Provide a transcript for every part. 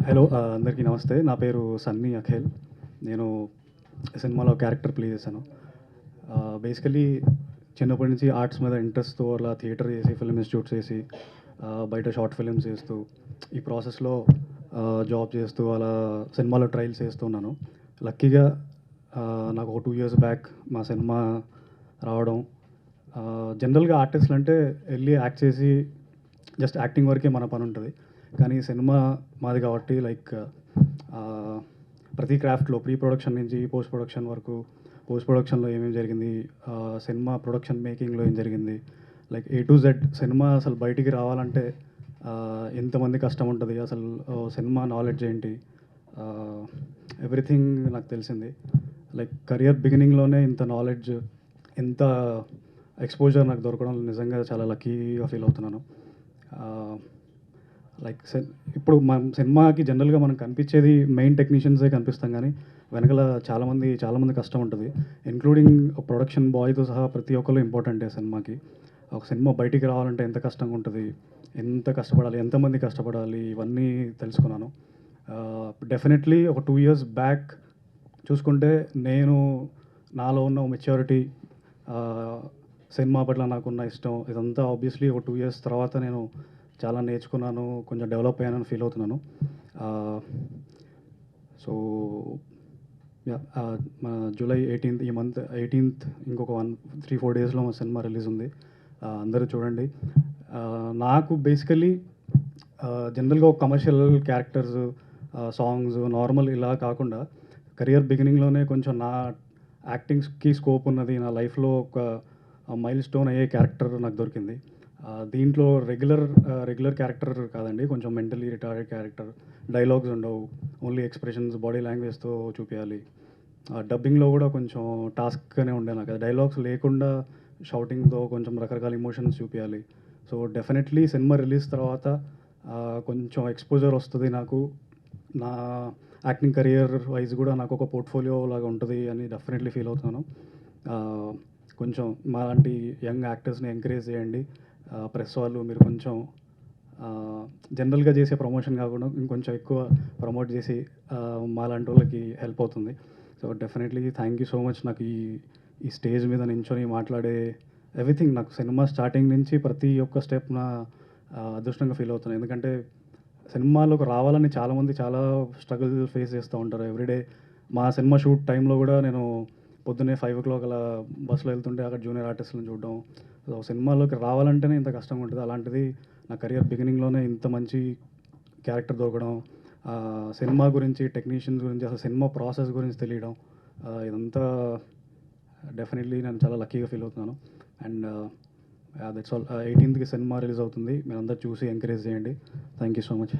Hello అందరికీ నమస్తే. నా పేరు సన్నీ అఖిల్. నేను సినిమాలో క్యారెక్టర్ ప్లే చేశాను. బేసికలీ చిన్నప్పటి నుంచి ఆర్ట్స్ మీద ఇంట్రెస్ట్‌తో అలా థియేటర్ చేసి, ఫిల్మ్ ఇన్‌స్టిట్యూట్స్ చేసి, బయట షార్ట్ ఫిల్మ్స్ చేస్తూ, ఈ ప్రాసెస్‌లో జాబ్ చేస్తూ అలా సినిమాలో ట్రయల్స్ చేస్తూ ఉన్నాను. లక్కీగా నాకు ఒక 2 ఇయర్స్ బ్యాక్ మా సినిమా రావడం. జనరల్‌గా ఆర్టిస్టులు అంటే ఎళ్లి యాక్ట్ చేసి జస్ట్ యాక్టింగ్ వరకే మన పని ఉంటది. కానీ సినిమా మాది కాబట్టి లైక్ ప్రతి క్రాఫ్ట్‌లో ప్రీ ప్రొడక్షన్ నుంచి పోస్ట్ ప్రొడక్షన్ వరకు, పోస్ట్ ప్రొడక్షన్‌లో ఏమేమి జరిగింది, సినిమా ప్రొడక్షన్ మేకింగ్‌లో ఏం జరిగింది, like A to Z cinema అసలు బయటికి రావాలంటే ఎంతమంది కష్టం ఉంటది, అసలు సినిమా నాలెడ్జ్ ఏంటి, ఎవ్రీథింగ్ నాకు తెలిసింది. లైక్ కెరియర్ బిగినింగ్‌లోనే ఇంత నాలెడ్జ్, ఇంత ఎక్స్‌పోజర్ నాకు దొరకడం నిజంగా చాలా లక్కీగా ఫీల్ అవుతున్నాను. లైక్ ఇప్పుడు మనం సినిమాకి జనరల్‌గా మనం కనిపించేది మెయిన్ టెక్నీషియన్సే కనిపిస్తాం కానీ, వెనకాల చాలామంది కష్టం ఉంటుంది. ఇంక్లూడింగ్ ప్రొడక్షన్ బాయ్‌తో సహా ప్రతి ఒక్కళ్ళు ఇంపార్టెంటే సినిమాకి. ఒక సినిమా బయటికి రావాలంటే ఎంత కష్టంగా ఉంటది, ఎంత కష్టపడాలి, ఎంతమంది కష్టపడాలి, ఇవన్నీ తెలుసుకున్నాను. డెఫినెట్‌లీ ఒక 2 ఇయర్స్ బ్యాక్ చూసుకుంటే నేను నాలో ఉన్న మెచ్యూరిటీ, సినిమా పట్ల నాకున్న ఇష్టం ఇదంతా ఆబ్వియస్లీ ఒక 2 ఇయర్స్ తర్వాత నేను చాలా నేర్చుకున్నాను, కొంచెం డెవలప్ అయ్యానని ఫీల్ అవుతున్నాను. So yeah! మన జూలై 18థ్, ఈ మంత్ 18థ్ ఇంకొక 3-4 డేస్‌లో మా సినిమా రిలీజ్ ఉంది. అందరూ చూడండి. నాకు బేసికలీ జనరల్‌గా ఒక కమర్షియల్ క్యారెక్టర్స్, సాంగ్స్ నార్మల్ ఇలా కాకుండా కెరియర్ బిగినింగ్‌లోనే కొంచెం నా యాక్టింగ్స్‌కి స్కోప్ ఉన్నది. నా లైఫ్‌లో ఒక మైల్ స్టోన్ అయ్యే క్యారెక్టర్ నాకు దొరికింది. దీంట్లో రెగ్యులర్ క్యారెక్టర్ కాదండి. కొంచెం మెంటల్లీ రిటార్డెడ్ క్యారెక్టర్. డైలాగ్స్ ఉండవు. ఓన్లీ ఎక్స్‌ప్రెషన్స్, బాడీ లాంగ్వేజ్‌తో చూపియాలి. డబ్బింగ్‌లో కూడా కొంచెం టాస్క్‌గానే ఉండే నాకు. డైలాగ్స్ లేకుండా షౌటింగ్‌తో కొంచెం రకరకాల ఎమోషన్స్ చూపియాలి. సో, డెఫినెట్‌లీ సినిమా రిలీజ్ తర్వాత కొంచెం ఎక్స్‌పోజర్ వస్తది నాకు. నా యాక్టింగ్ కెరియర్ వైస్ కూడా నాకు ఒక పోర్ట్‌ఫోలియో లాగా ఉంటది అని డెఫినెట్‌లీ ఫీల్ అవుతున్నాను. కొంచెం మాలాంటి యంగ్ యాక్టర్స్‌ని ఎంకరేజ్ చేయండి. ప్రెస్ వాళ్ళు మీరు కొంచెం జనరల్‌గా చేసే ప్రమోషన్ కాకుండా ఇంకొంచెం ఎక్కువ ప్రమోట్ చేసి మాలాంటి వాళ్ళకి హెల్ప్ అవుతుంది. So, definitely thank you so much. నాకు ఈ స్టేజ్ మీద నించొని మాట్లాడే ఎవ్రీథింగ్, నాకు సినిమా స్టార్టింగ్ నుంచి ప్రతి ఒక్క స్టెప్ నా అదృష్టంగా ఫీల్ అవుతున్నాను. ఎందుకంటే సినిమాలోకి రావాలని చాలామంది చాలా స్ట్రగుల్ ఫేస్ చేస్తూ ఉంటారు ఎవ్రీడే. మా సినిమా షూట్ టైంలో కూడా నేను పొద్దున్నే 5:00 అలా బస్సులో వెళ్తుంటే అక్కడ జూనియర్ ఆర్టిస్టులను చూడడం. సో, సినిమాలోకి రావాలంటేనే ఇంత కష్టంగా ఉంటది. అలాంటిది నా కెరియర్ బిగినింగ్‌లోనే ఇంత మంచి క్యారెక్టర్ దొరకడం, సినిమా గురించి, టెక్నీషియన్స్ గురించి, అసలు సినిమా ప్రాసెస్ గురించి తెలియడం, ఇదంతా డెఫినెట్‌లీ నేను చాలా లక్కీగా ఫీల్ అవుతున్నాను. And that's all. 18థ్‌కి సినిమా రిలీజ్ అవుతుంది. మీరందరూ చూసి ఎంకరేజ్ చేయండి. Thank you so much.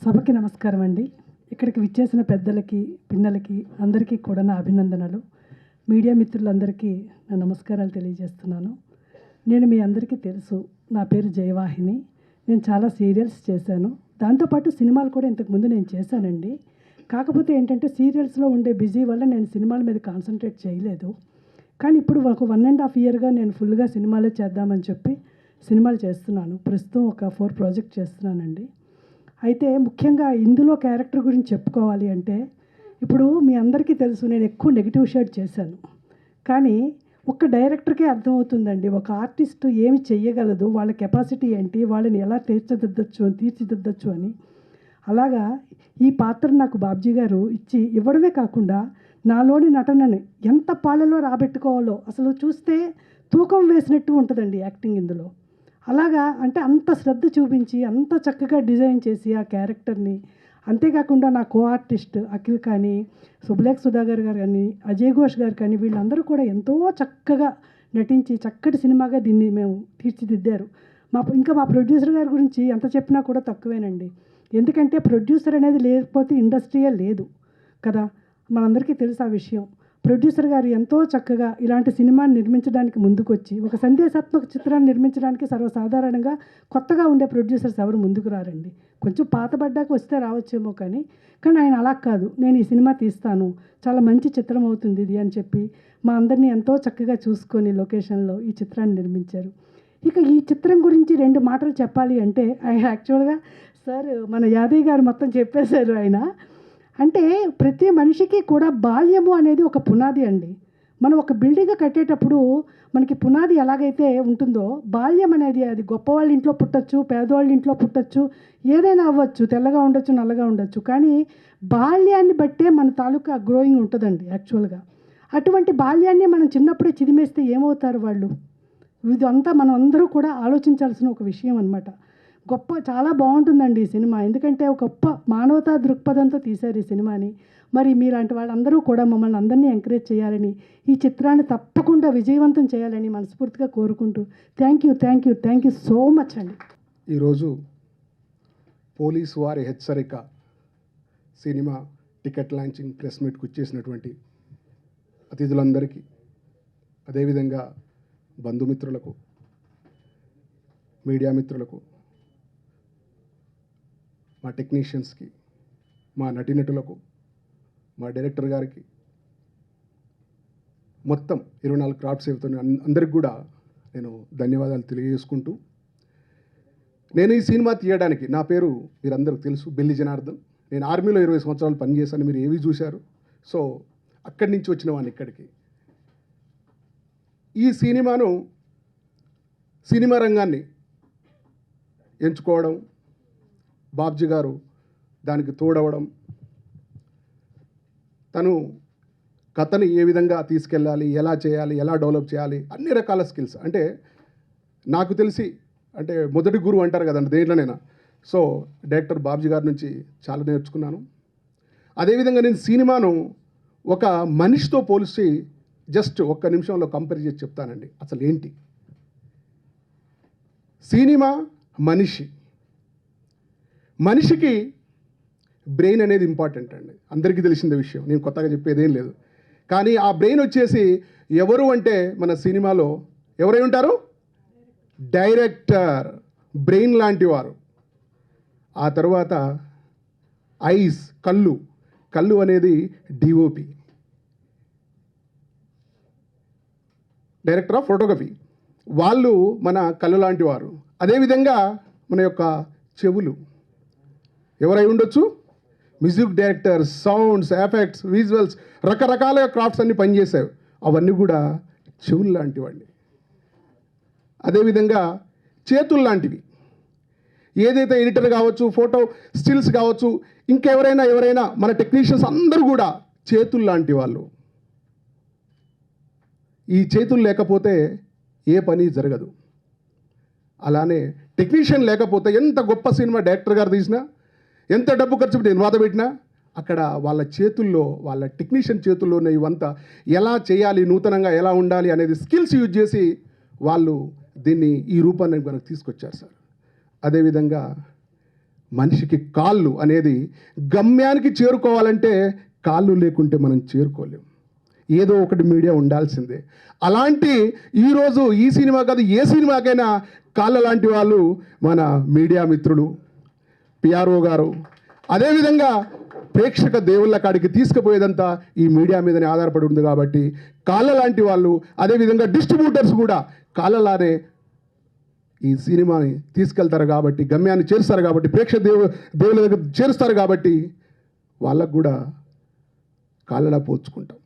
సభకి నమస్కారం అండి. ఇక్కడికి విచ్చేసిన పెద్దలకి, పిన్నలకి అందరికీ కూడా నా అభినందనలు. మీడియా మిత్రులందరికీ నా నమస్కారాలు తెలియజేస్తున్నాను. నేను మీ అందరికీ తెలుసు. నా పేరు జయవాహిని. నేను చాలా సీరియల్స్ చేశాను. దాంతోపాటు సినిమాలు కూడా ఇంతకుముందు నేను చేశానండి. కాకపోతే ఏంటంటే సీరియల్స్‌లో ఉండే బిజీ వల్ల నేను సినిమాల మీద కాన్సంట్రేట్ చేయలేదు. కానీ ఇప్పుడు ఒక 1½ ఇయర్‌గా నేను ఫుల్‌గా సినిమాలే చేద్దామని చెప్పి సినిమాలు చేస్తున్నాను. ప్రస్తుతం ఒక 4 ప్రాజెక్ట్ చేస్తున్నానండి. అయితే ముఖ్యంగా ఇందులో క్యారెక్టర్ గురించి చెప్పుకోవాలి అంటే, ఇప్పుడు మీ అందరికీ తెలుసు నేను ఎక్కువ నెగెటివ్ షేడ్ చేశాను. కానీ ఒక్క డైరెక్టర్‌కే అర్థమవుతుందండి. ఒక ఆర్టిస్ట్ ఏమి చెయ్యగలదు, వాళ్ళ కెపాసిటీ ఏంటి, వాళ్ళని ఎలా తీర్చిదిద్దొచ్చు అని. అలాగా ఈ పాత్ర నాకు బాబ్జీ గారు ఇవ్వడమే కాకుండా నాలోని నటనని ఎంత పాళ్ళలో రాబెట్టుకోవాలో అసలు చూస్తే తూకం వేసినట్టు ఉంటుందండి యాక్టింగ్ ఇందులో. అలాగా అంటే అంత శ్రద్ధ చూపించి, అంత చక్కగా డిజైన్ చేసి ఆ క్యారెక్టర్‌ని, అంతేకాకుండా నా కో ఆర్టిస్ట్ అఖిల్ కానీ, శుభలేఖ సుధాకర్ గారు కానీ, అజయ్ ఘోష్ గారు కానీ వీళ్ళందరూ కూడా ఎంతో చక్కగా నటించి చక్కటి సినిమాగా దీన్ని మేము తీర్చిదిద్దారు. ఇంకా మా ప్రొడ్యూసర్ గారి గురించి ఎంత చెప్పినా కూడా తక్కువేనండి. ఎందుకంటే ప్రొడ్యూసర్ అనేది లేకపోతే ఇండస్ట్రీయే లేదు కదా! మనందరికీ తెలుసు ఆ విషయం. ప్రొడ్యూసర్ గారు ఎంతో చక్కగా ఇలాంటి సినిమాని నిర్మించడానికి ముందుకొచ్చి, ఒక సందేశాత్మక చిత్రాన్ని నిర్మించడానికి సర్వసాధారణంగా కొత్తగా ఉండే ప్రొడ్యూసర్స్ ఎవరు ముందుకు రారండి. కొంచెం పాతబడ్డాక వస్తే రావచ్చేమో కానీ ఆయన అలా కాదు. నేను ఈ సినిమా తీస్తాను, చాలా మంచి చిత్రం అవుతుంది ఇది అని చెప్పి మా అందరినీ ఎంతో చక్కగా చూసుకొని లొకేషన్‌లో ఈ చిత్రాన్ని నిర్మించారు. ఇక ఈ చిత్రం గురించి 2 మాటలు చెప్పాలి అంటే యాక్చువల్‌గా సార్ మన యాదయ్య గారు మొత్తం చెప్పేశారు ఆయన. అంటే ప్రతి మనిషికి కూడా బాల్యము అనేది ఒక పునాది అండి. మనం ఒక బిల్డింగ్ కట్టేటప్పుడు మనకి పునాది ఎలాగైతే ఉంటుందో బాల్యం అనేది అది గొప్పవాళ్ళ ఇంట్లో పుట్టచ్చు, పేదవాళ్ళ ఇంట్లో పుట్టచ్చు, ఏదైనా అవ్వచ్చు, తెల్లగా ఉండొచ్చు, నల్లగా ఉండొచ్చు. కానీ బాల్యాన్ని బట్టే మన తాలూకా గ్రోయింగ్ ఉంటుందండి యాక్చువల్గా. అటువంటి బాల్యాన్ని మనం చిన్నప్పుడే చిదిమేస్తే ఏమవుతారు వాళ్ళు? ఇదంతా మనం అందరూ కూడా ఆలోచించాల్సిన ఒక విషయం అనమాట. చాలా బాగుంటుందండి ఈ సినిమా. ఎందుకంటే ఒక గొప్ప మానవతా దృక్పథంతో తీశారు ఈ సినిమాని. మరి మీలాంటి వాళ్ళందరూ కూడా మమ్మల్ని అందరినీ ఎంకరేజ్ చేయాలని, ఈ చిత్రాన్ని తప్పకుండా విజయవంతం చేయాలని మనస్ఫూర్తిగా కోరుకుంటూ థ్యాంక్ యూ సో మచ్ అండి. ఈరోజు పోలీసు వారి హెచ్చరిక సినిమా టికెట్ లాంచింగ్ ప్రెస్ మీట్కి వచ్చేసినటువంటి అతిథులందరికీ, అదేవిధంగా బంధుమిత్రులకు, మీడియా మిత్రులకు, మా టెక్నీషియన్స్కి, మా నటీనటులకు, మా డైరెక్టర్ గారికి, మొత్తం 24 క్రాఫ్ట్స్ అవుతున్న అందరికి కూడా నేను ధన్యవాదాలు తెలియజేసుకుంటూ, నేను ఈ సినిమా తీయడానికి, నా పేరు మీరందరికీ తెలుసు, బెల్లి జనార్దన్. నేను ఆర్మీలో 20 సంవత్సరాలు పనిచేశాను, మీరు ఏవి చూశారు. సో అక్కడి నుంచి వచ్చిన వాడిని ఇక్కడికి. ఈ సినిమా రంగాన్ని ఎంచుకోవడం, బాబ్జీ గారు దానికి తోడవడం, తను కథని ఏ విధంగా తీసుకెళ్ళాలి, ఎలా చేయాలి, ఎలా డెవలప్ చేయాలి, అన్ని రకాల స్కిల్స్. అంటే నాకు తెలిసి, అంటే మొదటి గురువు అంటారు కదండి దేంట్లోనైనా. సో డైరెక్టర్ బాబ్జీ గారి నుంచి చాలా నేర్చుకున్నాను. అదేవిధంగా నేను సినిమాను ఒక మనిషితో పోలిసి జస్ట్ ఒక్క నిమిషంలో కంపేర్ చేసి చెప్తానండి. అసలు ఏంటి సినిమా? మనిషికి బ్రెయిన్ అనేది ఇంపార్టెంట్ అండి, అందరికీ తెలిసిన విషయం, నేను కొత్తగా చెప్పేదేం లేదు. కానీ ఆ బ్రెయిన్ వచ్చేసి ఎవరు అంటే మన సినిమాలో ఎవరై ఉంటారు? డైరెక్టర్, బ్రెయిన్ లాంటి వారు. ఆ తర్వాత ఐస్, కళ్ళు అనేది డిఓపి, డైరెక్టర్ ఆఫ్ ఫోటోగ్రఫీ, వాళ్ళు మన కళ్ళు లాంటి వారు. అదేవిధంగా మన యొక్క చెవులు ఎవరై ఉండొచ్చు? Music director, sounds, effects, visuals, రకరకాల క్రాఫ్ట్స్ అన్నీ పనిచేసావు, అవన్నీ కూడా చెవులు లాంటివండి. అదేవిధంగా చేతులు లాంటివి, ఏదైతే ఎడిటర్ కావచ్చు, ఫోటో స్టిల్స్ కావచ్చు, ఇంకెవరైనా మన టెక్నీషియన్స్ అందరూ కూడా చేతులు లాంటి వాళ్ళు. ఈ చేతులు లేకపోతే ఏ పని జరగదు. అలానే టెక్నీషియన్ లేకపోతే ఎంత గొప్ప సినిమా డైరెక్టర్ గారు తీసినా, ఎంత డబ్బు ఖర్చు పెట్టి నిర్మాత పెట్టినా, అక్కడ వాళ్ళ చేతుల్లో, వాళ్ళ టెక్నీషియన్ చేతుల్లోనే ఇవంతా ఎలా చేయాలి, నూతనంగా ఎలా ఉండాలి అనేది స్కిల్స్ యూజ్ చేసి వాళ్ళు దీన్ని ఈ రూపాన్ని మనకు తీసుకొచ్చారు సార్. అదేవిధంగా మనిషికి కాళ్ళు అనేది, గమ్యానికి చేరుకోవాలంటే కాళ్ళు లేకుంటే మనం చేరుకోలేం, ఏదో ఒకటి మీడియా ఉండాల్సిందే. అలాంటి ఈరోజు ఈ సినిమా కాదు, ఏ సినిమాకైనా కాళ్ళ లాంటి వాళ్ళు మన మీడియా మిత్రులు, పిఆర్ఓ గారు. అదేవిధంగా ప్రేక్షక దేవుళ్ళ కాడికి తీసుకుపోయేదంతా ఈ మీడియా మీదనే ఆధారపడి ఉంది కాబట్టి కాళ్ళ లాంటి వాళ్ళు, అదేవిధంగా డిస్ట్రిబ్యూటర్స్ కూడా కాళ్ళలానే ఈ సినిమాని తీసుకెళ్తారు కాబట్టి, గమ్యాన్ని చేరుస్తారు కాబట్టి, ప్రేక్షక దేవుళ్ళ దగ్గర చేరుస్తారు కాబట్టి వాళ్ళకు కూడా కాళ్ళలా పోల్చుకుంటాం.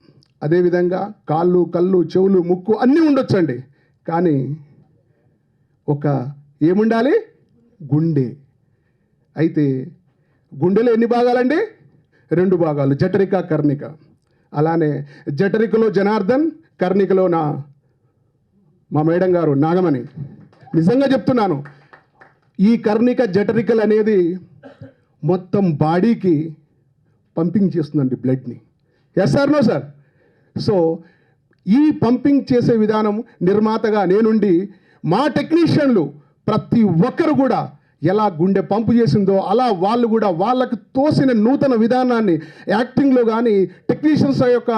అదేవిధంగా కాళ్ళు, కళ్ళు, చెవులు, ముక్కు అన్నీ ఉండొచ్చండి. కానీ ఏముండాలి? గుండె. అయితే గుండెలో ఎన్ని భాగాలండి? 2 భాగాలు, జఠరిక, కర్ణిక. అలానే జఠరికలో జనార్దన్, కర్ణికలో మా మేడం గారు నాగమణి. నిజంగా చెప్తున్నాను, ఈ కర్ణిక, జఠరికలు అనేది మొత్తం బాడీకి పంపింగ్ చేస్తుందండి బ్లడ్ని. Yes sir, no sir? So ఈ పంపింగ్ చేసే విధానం నిర్మాతగా నేనుండి, మా టెక్నీషియన్లు ప్రతి ఒక్కరు కూడా ఎలా గుండె పంపు చేసిందో అలా వాళ్ళు కూడా వాళ్ళకు తోసిన నూతన విధానాన్ని యాక్టింగ్లో కానీ, టెక్నీషియన్స్ యొక్క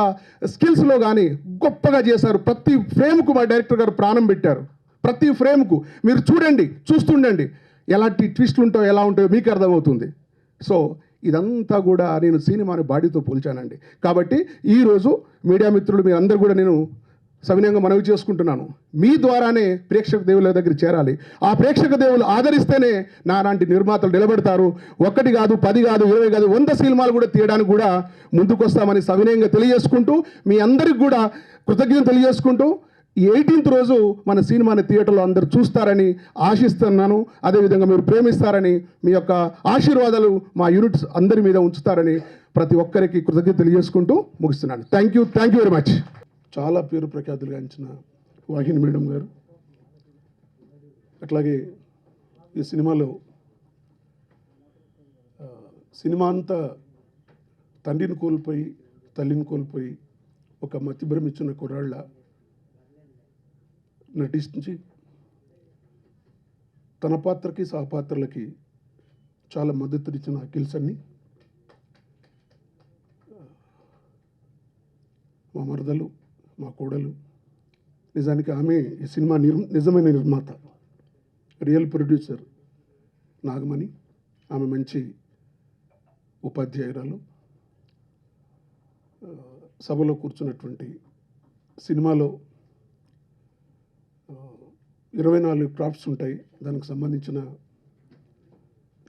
స్కిల్స్లో కానీ గొప్పగా చేశారు. ప్రతి ఫ్రేమ్కు మా డైరెక్టర్ గారు ప్రాణం పెట్టారు. ప్రతి ఫ్రేమ్కు మీరు చూస్తుండండి, ఎలాంటి ట్విస్టులు ఉంటాయో, ఎలా ఉంటాయో మీకు అర్థమవుతుంది. సో ఇదంతా కూడా నేను సినిమాని బాడీతో పోల్చానండి. కాబట్టి ఈరోజు మీడియా మిత్రులు మీరందరూ కూడా నేను సవినయంగా మనవి చేసుకుంటున్నాను. మీ ద్వారానే ప్రేక్షక దేవుల దగ్గర చేరాలి. ఆ ప్రేక్షక దేవులు ఆదరిస్తేనే నాలాంటి నిర్మాతలు నిలబెడతారు. 1 కాదు, 10 కాదు, 20 కాదు, 100 సినిమాలు కూడా తీయడానికి కూడా ముందుకొస్తామని సవినయంగా తెలియజేసుకుంటూ, మీ అందరికి కూడా కృతజ్ఞత తెలియజేసుకుంటూ, ఈ 18th రోజు మన సినిమాని థియేటర్లో అందరూ చూస్తారని ఆశిస్తున్నాను. అదేవిధంగా మీరు ప్రేమిస్తారని, మీ యొక్క ఆశీర్వాదాలు మా యూనిట్స్ అందరి మీద ఉంచుతారని ప్రతి ఒక్కరికి కృతజ్ఞత తెలియజేసుకుంటూ ముగిస్తున్నాను. Thank you very much. చాలా పేరు ప్రఖ్యాతులు గాంచిన వాహిని మేడం గారు, అట్లాగే ఈ సినిమాలో సినిమా అంతా తండ్రిని కోల్పోయి తల్లిని కోల్పోయి ఒక మతిభ్రమించిన కుర్రాళ్ళ నటించి తన పాత్రకి సహపాత్రలకి చాలా మద్దతునిచ్చిన అఖిల్ సన్ని, మా మరదలు, మా కోడలు, నిజానికి ఆమె ఈ సినిమా నిజమైన నిర్మాత, రియల్ ప్రొడ్యూసర్ నాగమణి, ఆమె మంచి ఉపాధ్యాయురాలు. సభలో కూర్చున్నటువంటి సినిమాలో 24 క్రాఫ్ట్స్ ఉంటాయి. దానికి సంబంధించిన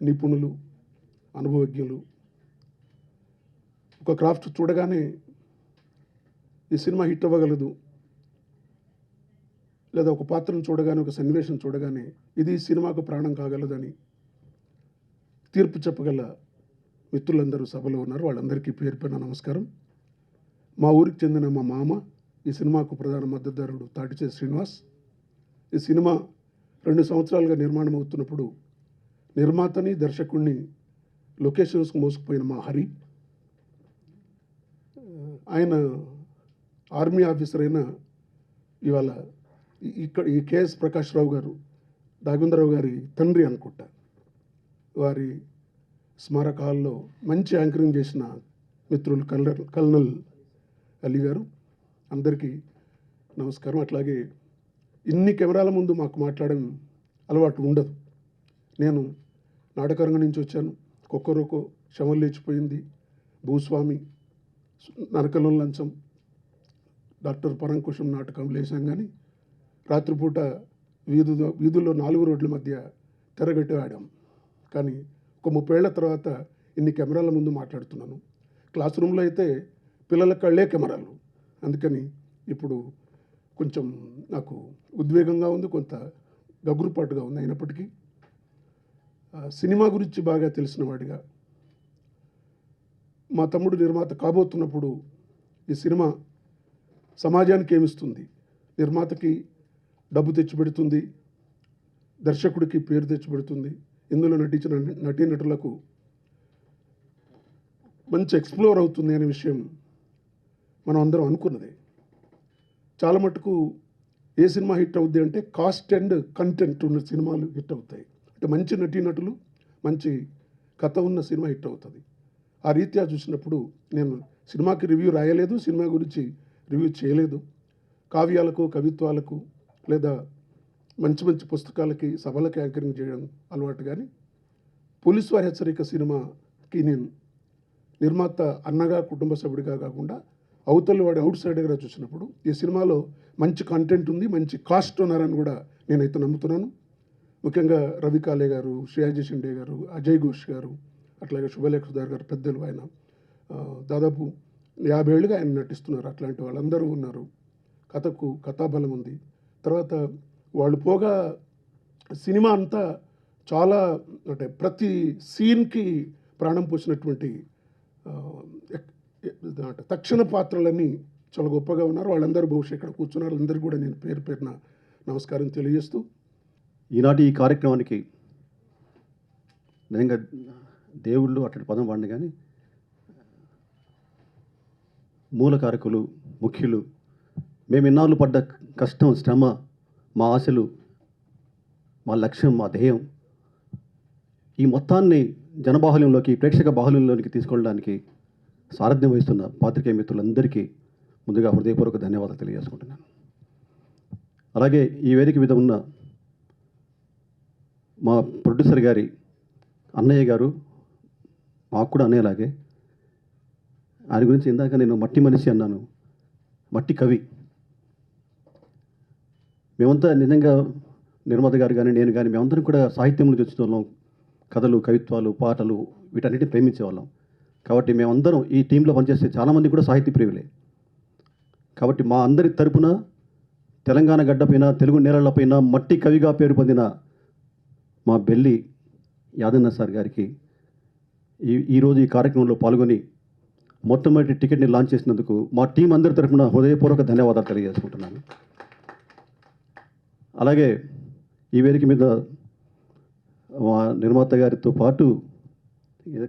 నిపుణులు, అనుభవజ్ఞులు ఒక క్రాఫ్ట్ చూడగానే ఈ సినిమా హిట్ అవ్వగలదు, లేదా ఒక పాత్రను చూడగానే, ఒక సన్నివేశం చూడగానే ఇది సినిమాకు ప్రాణం కాగలదని తీర్పు చెప్పగల మిత్రులందరూ సభలో ఉన్నారు. వాళ్ళందరికీ పేరు పేరున నమస్కారం. మా ఊరికి చెందిన మా మామ, ఈ సినిమాకు ప్రధాన మద్దతుదారుడు తాటిచేసి శ్రీనివాస్. ఈ సినిమా 2 సంవత్సరాలుగా నిర్మాణం అవుతున్నప్పుడు నిర్మాతని, దర్శకుడిని లొకేషన్స్కి మోసుకుపోయిన మా హరి, ఆయన ఆర్మీ ఆఫీసర్ అయిన ఇవాళ ఇక్కడ ఈ కేఎస్ ప్రకాష్ రావు గారు, దాగేంద్రరావు గారి తండ్రి అనుకుంటా, వారి స్మారక హాల్లో మంచి యాంకరింగ్ చేసిన మిత్రులు కల్నల్ అలీ గారు, అందరికీ నమస్కారం. అట్లాగే ఇన్ని కెమెరాల ముందు మాకు మాట్లాడడం అలవాటు ఉండదు. నేను నాటకరంగం నుంచి వచ్చాను. కొక్కరొకో, శవం లేచిపోయింది, భూస్వామి, నరకలో లంచం, డాక్టర్ పరంకుశం నాటకం లేచాం. కానీ రాత్రిపూట వీధుల్లో 4 రోడ్ల మధ్య తెరగట్టి ఆడాం. కానీ ఒక 30 ఏళ్ల తర్వాత ఇన్ని కెమెరాల ముందు మాట్లాడుతున్నాను. క్లాస్ రూమ్లో అయితే పిల్లల కళ్ళే కెమెరాలు. అందుకని ఇప్పుడు కొంచెం నాకు ఉద్వేగంగా ఉంది, కొంత గగురుపాటుగా ఉంది. అయినప్పటికీ సినిమా గురించి బాగా తెలిసిన వాడిగా, మా తమ్ముడు నిర్మాత కాబోతున్నప్పుడు ఈ సినిమా సమాజానికి ఏమిస్తుంది, నిర్మాతకి డబ్బు తెచ్చిపెడుతుంది, దర్శకుడికి పేరు తెచ్చిపెడుతుంది, ఇందులో నటించిన నటీనటులకు మంచి ఎక్స్ప్లోర్ అవుతుంది అనే విషయం మనం అందరం అనుకున్నదే. చాలా మటుకు ఏ సినిమా హిట్ అవుద్ది అంటే కాస్ట్ అండ్ కంటెంట్ ఉన్న సినిమాలు హిట్ అవుతాయి. అంటే మంచి నటీనటులు, మంచి కథ ఉన్న సినిమా హిట్ అవుతుంది. ఆ రీత్యా చూసినప్పుడు నేను సినిమాకి రివ్యూ రాయలేదు, సినిమా గురించి రివ్యూ చేయలేదు. కావ్యాలకు, కవిత్వాలకు, లేదా మంచి మంచి పుస్తకాలకి, సభలకి యాంకరింగ్ చేయడం అలవాటు. కానీ పోలీసు వారి హెచ్చరిక సినిమాకి నేను నిర్మాత అన్నగా, కుటుంబ సభ్యుడిగా కాకుండా అవతల వాడి అవుట్ సైడర్గా చూసినప్పుడు ఈ సినిమాలో మంచి కంటెంట్ ఉంది, మంచి కాస్ట్ ఉన్నారని కూడా నేనైతే నమ్ముతున్నాను. ముఖ్యంగా రవి కాలే గారు, శ్రేయాజీ షిండే గారు, అజయ్ ఘోష్ గారు, అట్లాగే శుభలేఖదార్ గారు పెద్దలు, ఆయన దాదాపు 50 ఏళ్ళుగా ఆయన నటిస్తున్నారు. అట్లాంటి వాళ్ళందరూ ఉన్నారు. కథకు కథాబలం ఉంది. తర్వాత వాళ్ళు పోగా సినిమా అంతా చాలా అంటే ప్రతి సీన్కి ప్రాణం పోసినటువంటి తక్షణ పాత్రలన్నీ చాలా గొప్పగా ఉన్నారు. వాళ్ళందరూ బహుశా ఇక్కడ కూర్చున్నారు. వాళ్ళందరికీ కూడా నేను పేరు పేరున నమస్కారం తెలియజేస్తూ ఈనాటి ఈ కార్యక్రమానికి నిజంగా దేవుళ్ళు అట్లాంటి పదం వాడిని, కానీ మూల కారకులు, ముఖ్యులు, మేము ఇన్నాళ్ళు పడ్డ కష్టం, శ్రమ, మా ఆశలు, మా లక్ష్యం, మా ధ్యేయం, ఈ మొత్తాన్ని జనబాహుల్యంలోకి, ప్రేక్షక బాహుల్యంలోకి తీసుకెళ్ళడానికి సారథ్యం వహిస్తున్న పాత్రికేయ మిత్రులందరికీ ముందుగా హృదయపూర్వక ధన్యవాదాలు తెలియజేసుకుంటున్నాను. అలాగే ఈ వేదిక మీద ఉన్న మా ప్రొడ్యూసర్ గారి అన్నయ్య గారు, మాకు కూడా అన్నయ్యలాగే, ఆయన గురించి ఇందాక నేను మట్టి మనిషి అన్నాను, మట్టి కవి. మేమంతా నిజంగా నిర్మాత గారు కానీ నేను కానీ మేమందరం కూడా సాహిత్యం నుంచి వచ్చిన వాళ్ళం. కథలు, కవిత్వాలు, పాటలు వీటన్నిటిని ప్రేమించేవాళ్ళం. కాబట్టి మేమందరం ఈ టీంలో పనిచేసే చాలామంది కూడా సాహితీ ప్రియులే. కాబట్టి మా అందరి తరపున తెలంగాణ గడ్డపైన, తెలుగు నేలలపైన మట్టి కవిగా పేరు పొందిన మా బెల్లి యాదన్న సార్ గారికి ఈరోజు ఈ కార్యక్రమంలో పాల్గొని మొట్టమొదటి టికెట్ని లాంచ్ చేసినందుకు మా టీం అందరి తరపున హృదయపూర్వక ధన్యవాదాలు తెలియజేసుకుంటున్నాను. అలాగే ఈ వేదిక మీద మా నిర్మాత గారితో పాటు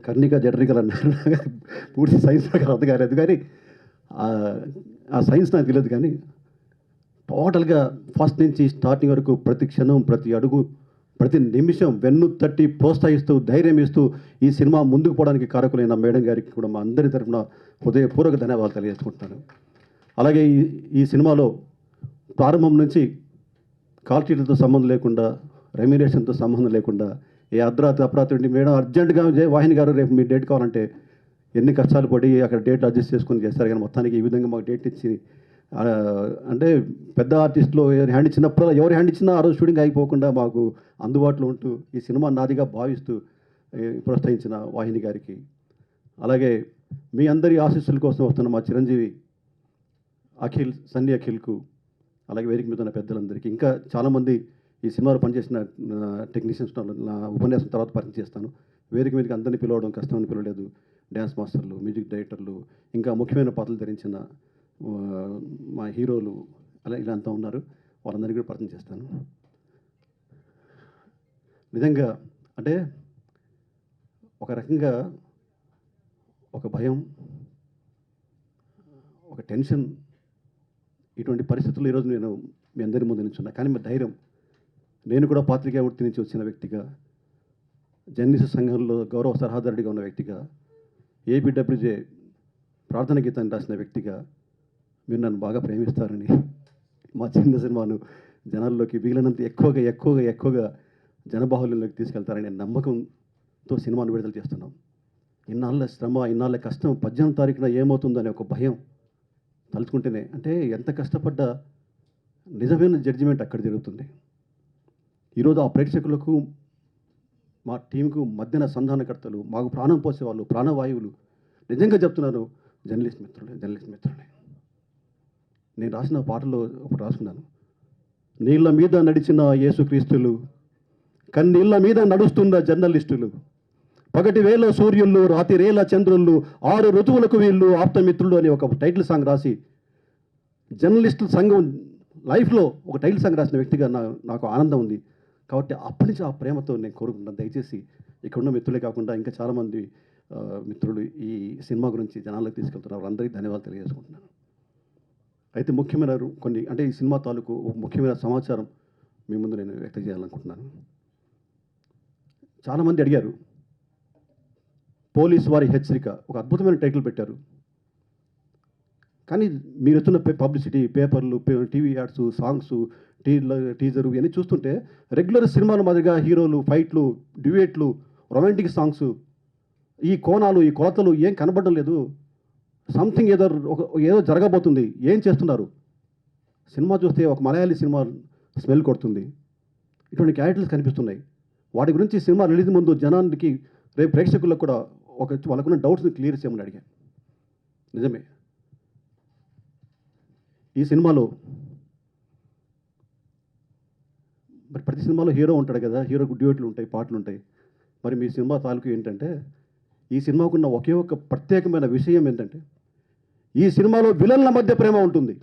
కర్ణిక జఠరికలు అన్నారు, పూర్తి సైన్స్ నాకు అర్థం కాలేదు, కానీ ఆ సైన్స్ నాకు తెలియదు. కానీ టోటల్గా ఫస్ట్ నుంచి స్టార్టింగ్ వరకు ప్రతి క్షణం, ప్రతి అడుగు, ప్రతి నిమిషం వెన్ను తట్టి ప్రోత్సహిస్తూ ధైర్యం ఇస్తూ ఈ సినిమా ముందుకు పోవడానికి కారకులైన మేడం గారికి కూడా మా అందరి తరఫున హృదయపూర్వక ధన్యవాదాలు తెలియజేసుకుంటున్నాను. అలాగే ఈ సినిమాలో ప్రారంభం నుంచి కాల్ షీట్లతో సంబంధం లేకుండా, రెమ్యునరేషన్తో సంబంధం లేకుండా, ఏ అర్ధరాత్రి మేడం అర్జెంటుగా వాహిని గారు రేపు మీ డేట్ కావాలంటే ఎన్ని కష్టాలు పడి అక్కడ డేట్ అడ్జస్ట్ చేసుకొని చేస్తారు. కానీ మొత్తానికి ఈ విధంగా మాకు డేట్ ఇచ్చి, అంటే పెద్ద ఆర్టిస్టులు హ్యాండ్ ఇచ్చినప్పుడు ఎవరు హ్యాండ్ ఇచ్చినా ఆ రోజు షూటింగ్ అయిపోకుండా మాకు అందుబాటులో ఉంటూ ఈ సినిమా నాదిగా భావిస్తూ ప్రోత్సహించిన వాహిని గారికి, అలాగే మీ అందరి ఆశీస్సుల కోసం వస్తున్న మా చిరంజీవి సన్నీ అఖిల్కు, అలాగే వేదిక మీద ఉన్న పెద్దలందరికీ, ఇంకా చాలామంది ఈ సినిమాలో పనిచేసిన టెక్నీషియన్స్ నా ఉపన్యాసం తర్వాత పరిచయం చేస్తాను. వేదిక మీదకి అందరినీ పిలవడం కష్టమని పిలవలేదు. డ్యాన్స్ మాస్టర్లు, మ్యూజిక్ డైరెక్టర్లు, ఇంకా ముఖ్యమైన పాత్రలు ధరించిన మా హీరోలు ఇలా అంతా ఉన్నారు. వాళ్ళందరికీ కూడా పరిచయం చేస్తాను. నిజంగా అంటే ఒక రకంగా ఒక భయం, ఒక టెన్షన్, ఇటువంటి పరిస్థితుల్లో ఈరోజు నేను మీ అందరి ముందు నిల్చున్నా. కానీ మీ ధైర్యం, నేను కూడా పాత్రికేయ వృత్తి నుంచి వచ్చిన వ్యక్తిగా, జర్నలిస్ట్ సంఘంలో గౌరవ సలహాదారుడిగా ఉన్న వ్యక్తిగా, ఏబిడబ్ల్యూజే ప్రార్థన గీతాన్ని రాసిన వ్యక్తిగా మీరు నన్ను బాగా ప్రేమిస్తారని, మా చిన్న సినిమాను జనాల్లోకి వీలైనంత ఎక్కువగా జనబాహుల్యంలోకి తీసుకెళ్తారనే నమ్మకంతో సినిమాను విడుదల చేస్తున్నాం. ఇన్నాళ్ళ శ్రమ, ఇన్నాళ్ళ కష్టం 18వ తారీఖున ఏమవుతుందనే ఒక భయం తలుచుకుంటేనే, అంటే ఎంత కష్టపడ్డా నిజమైన జడ్జిమెంట్ అక్కడ జరుగుతుంది. ఈరోజు ఆ ప్రేక్షకులకు, మా టీంకు మధ్యన సంధానకర్తలు, మాకు ప్రాణం పోసేవాళ్ళు, ప్రాణవాయువులు, నిజంగా చెప్తున్నాను, జర్నలిస్ట్ మిత్రులే. నేను రాసిన పాటలో ఒకటి రాసుకున్నాను. నీళ్ళ మీద నడిచిన యేసుక్రీస్తులు, కన్నీళ్ళ మీద నడుస్తున్న జర్నలిస్టులు, పగటి వేళ సూర్యుళ్ళు, రాతి రేల చంద్రుళ్ళు, 6 ఋతువులకు వీళ్ళు ఆప్తమిత్రులు అని ఒక టైటిల్ సాంగ్ రాసి, జర్నలిస్టుల సంఘం లైఫ్లో ఒక టైటిల్ సాంగ్ రాసిన వ్యక్తిగా నాకు ఆనందం ఉంది. కాబట్టి అప్పటి నుంచి ఆ ప్రేమతో నేను కోరుకుంటున్నాను. దయచేసి ఇక్కడ ఉన్న మిత్రులే కాకుండా ఇంకా చాలామంది మిత్రులు ఈ సినిమా గురించి జనాలకు తీసుకెళ్తున్నారు. వాళ్ళందరికీ ధన్యవాదాలు తెలియజేసుకుంటున్నాను. అయితే ముఖ్యమైన కొన్ని, అంటే ఈ సినిమా తాలూకు ఒక ముఖ్యమైన సమాచారం మీ ముందు నేను వ్యక్తం చేయాలనుకుంటున్నాను. చాలామంది అడిగారు, పోలీసు వారి హెచ్చరిక, ఒక అద్భుతమైన టైటిల్ పెట్టారు. కానీ మీరు వచ్చిన పబ్లిసిటీ, పేపర్లు, టీవీ యాడ్స్, సాంగ్స్, టీజరు ఇవన్నీ చూస్తుంటే రెగ్యులర్ సినిమాల మాదిరిగా హీరోలు, ఫైట్లు, డ్యూయేట్లు, రొమాంటిక్ సాంగ్స్, ఈ కోణాలు, ఈ కొలతలు ఏం కనబడడం లేదు. సంథింగ్ ఏదో జరగబోతుంది. ఏం చేస్తున్నారు? సినిమా చూస్తే ఒక మలయాళీ సినిమా స్మెల్ కొడుతుంది. ఇటువంటి క్యారెక్టర్స్ కనిపిస్తున్నాయి. వాటి గురించి సినిమా రిలీజ్ ముందు జనానికి, రేపు ప్రేక్షకులకు కూడా వాళ్ళకున్న డౌట్స్ని క్లియర్ చేయమని అడిగాను. నిజమే, ఈ సినిమాలో మరి ప్రతి సినిమాలో హీరో ఉంటాడు కదా, హీరోకు డ్యూయెట్లు ఉంటాయి, పాటలు ఉంటాయి. మరి మీ సినిమా తాలూకు ఏంటంటే, ఈ సినిమాకున్న ఒకే ఒక ప్రత్యేకమైన విషయం ఏంటంటే, ఈ సినిమాలో విలన్ల మధ్య ప్రేమ ఉంటుంది.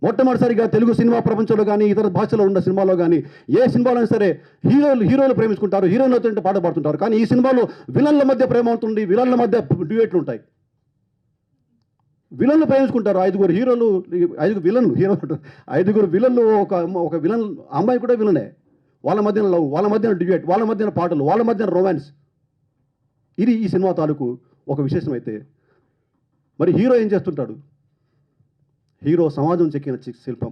మొట్టమొదటిసారిగా తెలుగు సినిమా ప్రపంచంలో కానీ ఇతర భాషలో ఉన్న సినిమాలో కానీ ఏ సినిమాలో సరే హీరోలు ప్రేమించుకుంటారు, హీరోయిన్లతో పాట పాడుతుంటారు. కానీ ఈ సినిమాలో విలన్ల మధ్య ప్రేమ ఉంటుంది, విలన్ల మధ్య డ్యూయెట్లు ఉంటాయి. విలన్లు ప్రేమించుకుంటారు. 5 హీరోలు, 5 విలన్లు, హీరో 5 విలన్లు, ఒక విలన్ అమ్మాయి కూడా విలనే. వాళ్ళ మధ్యన లవ్, వాళ్ళ మధ్యన డ్యూయెట్, వాళ్ళ మధ్యన పాటలు, వాళ్ళ మధ్యన రొమాన్స్. ఇది ఈ సినిమా తాలూకు ఒక విశేషం. అయితే మరి హీరో ఏం చేస్తుంటాడు? హీరో సమాజం చెక్కిన శిల్పం.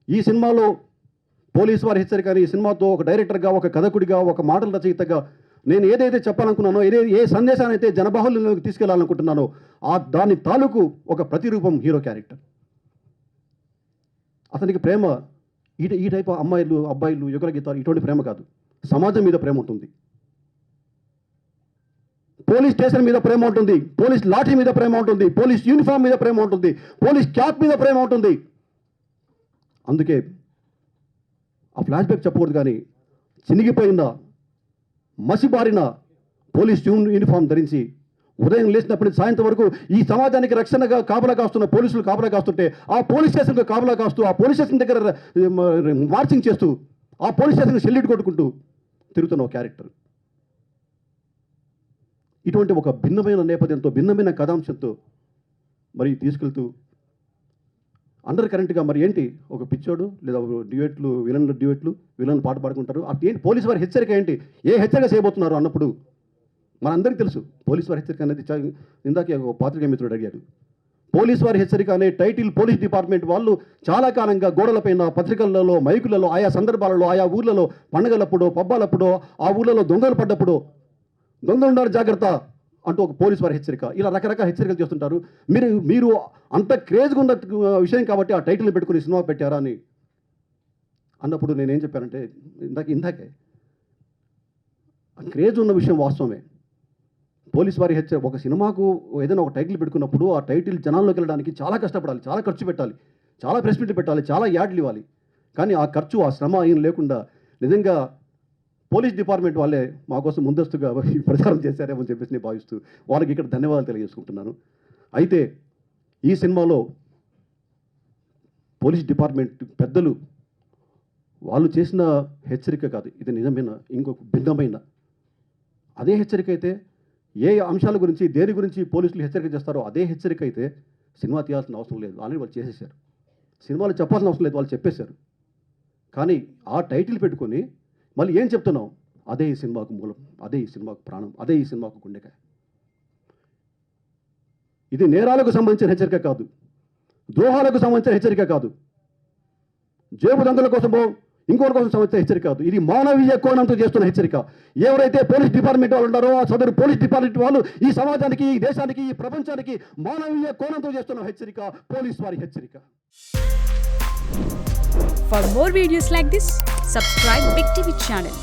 ఈ సినిమాలో పోలీసు వారి హెచ్చరిక అని ఈ సినిమాతో ఒక డైరెక్టర్గా, ఒక కథకుడిగా, ఒక మాటల రచయితగా నేను ఏదైతే చెప్పాలనుకున్నానో, ఏ సందేశాన్ని అయితే జనబాహుల్యంలోకి తీసుకెళ్లాలనుకుంటున్నానో దాని తాలూకు ఒక ప్రతిరూపం హీరో క్యారెక్టర్. అతనికి ప్రేమ ఈ టైప్ అమ్మాయిలు అబ్బాయిలు యుగల గీతాలు ఇటువంటి ప్రేమ కాదు, సమాజం మీద ప్రేమ ఉంటుంది, పోలీస్ స్టేషన్ మీద ప్రేమ ఉంటుంది, పోలీస్ లాఠీ మీద ప్రేమ ఉంటుంది, పోలీస్ యూనిఫామ్ మీద ప్రేమ ఉంటుంది, పోలీస్ క్యాప్ మీద ప్రేమ ఉంటుంది. అందుకే ఆ ఫ్లాష్ బ్యాక్ చెప్పకూడదు, కానీ చినిగిపోయిన మసిబారిన పోలీస్ యూనిఫామ్ ధరించి ఉదయం లేచినప్పటి నుంచి సాయంత్రం వరకు ఈ సమాజానికి రక్షణగా కాపలా కాస్తున్న పోలీసులు కాపలా కాస్తుంటే, ఆ పోలీస్ స్టేషన్కి కాపలా కాస్తూ, ఆ పోలీస్ స్టేషన్ దగ్గర మార్చింగ్ చేస్తూ, ఆ పోలీస్ స్టేషన్కి సెల్యూట్ కొట్టుకుంటూ తిరుగుతున్న ఒక క్యారెక్టర్. ఇటువంటి ఒక భిన్నమైన నేపథ్యంతో, భిన్నమైన కథాంశంతో మరి తీసుకెళ్తూ అండర్ కరెంట్గా మరి ఏంటి ఒక పిచ్చోడు లేదా డ్యూయెట్లు, విలన్ పాట పాడుకుంటారు. అటు ఏంటి పోలీసు వారి హెచ్చరిక ఏంటి, ఏ హెచ్చరిక చేయబోతున్నారు అన్నప్పుడు మనందరికీ తెలుసు పోలీసు వారి హెచ్చరిక అనేది. ఇందాకే ఒక పాత్రికేయ మిత్రుడు అడిగాడు. పోలీసు వారి హెచ్చరిక అనే టైటిల్ పోలీస్ డిపార్ట్మెంట్ వాళ్ళు చాలా కాలంగా గోడలపైన, పత్రికలలో, మైకులలో, ఆయా సందర్భాలలో, ఆయా ఊర్లలో పండగలప్పుడో, పబ్బాలప్పుడో, ఆ ఊర్లలో దొంగలు పడ్డప్పుడు దొంగలు ఉన్నారు జాగ్రత్త అంటూ ఒక పోలీసు వారి హెచ్చరిక, ఇలా రకరకాల హెచ్చరికలు చేస్తుంటారు. మీరు అంత క్రేజ్గా ఉన్న విషయం కాబట్టి ఆ టైటిల్ పెట్టుకుని సినిమా పెట్టారా అని అన్నప్పుడు నేనేం చెప్పానంటే, ఇందాకే క్రేజ్ ఉన్న విషయం వాస్తవమే. పోలీసు వారి హెచ్చరిక ఒక సినిమాకు ఏదైనా ఒక టైటిల్ పెట్టుకున్నప్పుడు ఆ టైటిల్ జనాల్లోకి వెళ్ళడానికి చాలా కష్టపడాలి, చాలా ఖర్చు పెట్టాలి, చాలా ప్రెస్ మీట్లు పెట్టాలి, చాలా యాడ్లు ఇవ్వాలి. కానీ ఆ ఖర్చు, ఆ శ్రమ ఏం లేకుండా నిజంగా పోలీస్ డిపార్ట్మెంట్ వాళ్ళే మా కోసం ముందస్తుగా ప్రచారం చేశారేమో అని చెప్పేసి నేను భావిస్తూ వాళ్ళకి ఇక్కడ ధన్యవాదాలు తెలియజేసుకుంటున్నాను. అయితే ఈ సినిమాలో పోలీస్ డిపార్ట్మెంట్ పెద్దలు వాళ్ళు చేసిన హెచ్చరిక కాదు, ఇది నిజమైన ఇంకొక భిన్నమైన అదే హెచ్చరిక అయితే, ఏ అంశాల గురించి దేని గురించి పోలీసులు హెచ్చరిక చేస్తారో అదే హెచ్చరిక అయితే సినిమా తీయాల్సిన అవసరం లేదు, ఆల్రెడీ వాళ్ళు చేసేసారు. సినిమాలో చెప్పాల్సిన అవసరం లేదు, వాళ్ళు చెప్పేశారు. కానీ ఆ టైటిల్ పెట్టుకొని మళ్ళీ ఏం చెప్తున్నాం, అదే ఈ సినిమాకు మూలం, అదే ఈ సినిమాకు ప్రాణం, అదే ఈ సినిమాకు గుండెకాయ. ఇది నేరాలకు సంబంధించిన హెచ్చరిక కాదు, ద్రోహాలకు సంబంధించిన హెచ్చరిక కాదు, జేబు దందల కోసమో ఇంకోటి కోసం సంబంధించిన హెచ్చరిక కాదు. ఇది మానవీయ కోణంతో చేస్తున్న హెచ్చరిక. ఎవరైతే పోలీస్ డిపార్ట్మెంట్ వాళ్ళు ఉన్నారో ఆ సదరు పోలీస్ డిపార్ట్మెంట్ వాళ్ళు ఈ సమాజానికి, ఈ దేశానికి, ఈ ప్రపంచానికి మానవీయ కోణంతో చేస్తున్న హెచ్చరిక పోలీస్ వారి హెచ్చరిక. For more videos like this, subscribe Big TV channel.